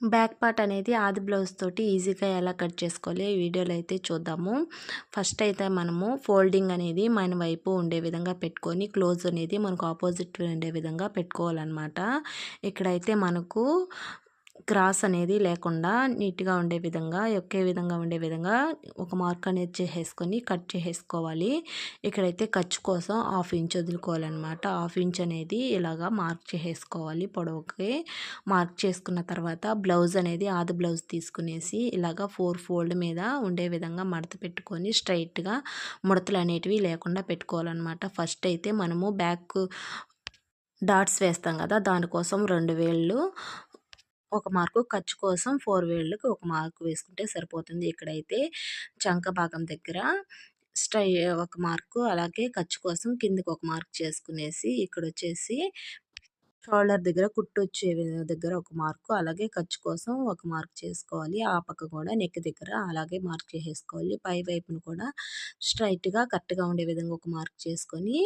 Back part అనేది ఆది blouse తోటి ఈజీగా ఎలా కట్ చేసుకోవాలి ఈ వీడియోలో అయితే చూద్దాము. ఫస్ట్ అయితే మనము ఫోల్డింగ్ అనేది మన వైపు ఉండే విధంగా పెట్టుకొని క్లోజ్ అనేది మనకు ఆపోజిట్ ఉండే విధంగా పెట్టుకోవాలన్నమాట. ఇక్కడైతే మనకు క్రాస్ అనేది లేకుండా నీట్గా ఉండే విధంగా ఒకే విధంగా ఉండే విధంగా ఒక మార్క్ అనేది చేసేసుకొని కట్ చేసేసుకోవాలి. ఇక్కడైతే ఖర్చు కోసం 1/2 ఇంచ్ వదులుకోవాలన్నమాట. 1/2 ఇంచ్ అనేది ఇలాగా మార్క్ చేసేసుకోవాలి పొడవుకి. మార్క్ చేసుకున్న తర్వాత బ్లౌజ్ అనేది ఆది బ్లౌజ్ తీసుకునేసి ఇలాగా 4 ఫోల్డ్ మీద ఉండే విధంగా మడత పెట్టుకొని స్ట్రైట్గా ముడతలు అనేటివి లేకుండా పెట్టుకోవాలన్నమాట. ఫస్ట్ అయితే మనము బ్యాక్ డాట్స్ వేస్తాం కదా, దానికోసం 2 వేళ్ళు ఒక మార్కు, ఖర్చు కోసం 4 వేళ్ళకి ఒక మార్కు వేసుకుంటే సరిపోతుంది. ఇక్కడైతే చంక భాగం దగ్గర ఒక మార్కు, అలాగే ఖర్చు కోసం కిందకి ఒక మార్క్ చేసుకునేసి ఇక్కడొచ్చేసి షోల్డర్ దగ్గర కుట్టొచ్చే దగ్గర ఒక మార్కు, అలాగే ఖర్చు కోసం ఒక మార్క్ చేసుకోవాలి. ఆ పక్క కూడా నెక్ దగ్గర అలాగే మార్క్ చేసేసుకోవాలి. పై వైపును కూడా స్ట్రైట్‌గా కరెక్ట్‌గా ఉండే విధంగా ఒక మార్క్ చేసుకొని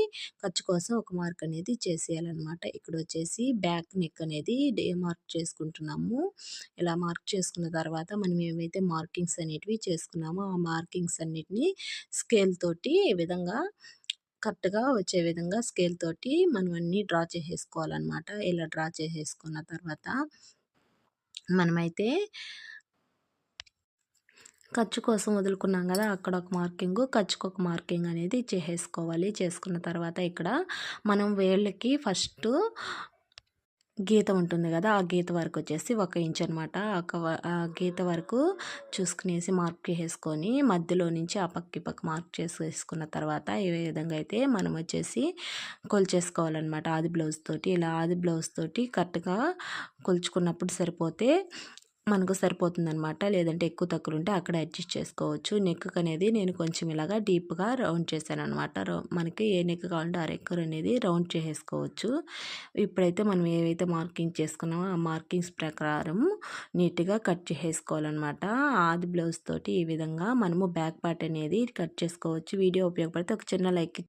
ఖర్చు కోసం ఒక మార్క్ అనేది చేసేయాలన్నమాట. ఇక్కడొచ్చేసి బ్యాక్ నెక్ అనేది మార్క్ చేసుకుంటున్నాము. ఇలా మార్క్ చేసుకున్న తర్వాత మనం ఏవైతే మార్కింగ్స్ అనేటివి చేసుకున్నామో ఆ మార్కింగ్స్ అన్నిటిని స్కేల్ తోటి ఈ విధంగా కరెక్ట్‌గా వచ్చే విధంగా స్కేల్ తోటి మనం అన్నీ డ్రా చేసేసుకోవాలన్నమాట. ఇలా డ్రా చేసేసుకున్న తర్వాత మనమైతే ఖర్చు కోసం వదులుకున్నాం కదా, అక్కడ ఒక మార్కింగు, ఖర్చుకొక మార్కింగ్ అనేది చేసేసుకోవాలి. చేసుకున్న తర్వాత ఇక్కడ మనం వేళ్ళకి ఫస్టు గీత ఉంటుంది కదా, ఆ గీత వరకు వచ్చేసి 1 ఇంచ్ అనమాట. ఆ గీత వరకు చూసుకునేసి మార్క్ చేసేసుకొని మధ్యలో నుంచి ఆ పక్క ఈ పక్క మార్క్ చేసేసుకున్న తర్వాత ఏ విధంగా అయితే మనం వచ్చేసి కొలిచేసుకోవాలన్నమాట ఆది బ్లౌజ్ తోటి. ఇలా ఆది బ్లౌజ్ తోటి కరెక్ట్గా కొలుచుకున్నప్పుడు సరిపోతే మనకు సరిపోతుందనమాట. లేదంటే ఎక్కువ తక్కువ ఉంటే అక్కడ అడ్జస్ట్ చేసుకోవచ్చు. నెక్ అనేది నేను కొంచెం ఇలాగా డీప్గా రౌండ్ చేశాననమాట. మనకి ఏ నెక్ కావాలంటే ఆ నెక్ అనేది రౌండ్ చేసేసుకోవచ్చు. ఇప్పుడైతే మనం ఏవైతే మార్కింగ్ చేసుకున్నామో ఆ మార్కింగ్స్ ప్రకారం నీట్గా కట్ చేసేసుకోవాలన్నమాట. ఆది బ్లౌజ్ తోటి ఈ విధంగా మనము బ్యాక్ పార్ట్ అనేది కట్ చేసుకోవచ్చు. వీడియో ఉపయోగపడితే ఒక చిన్న లైక్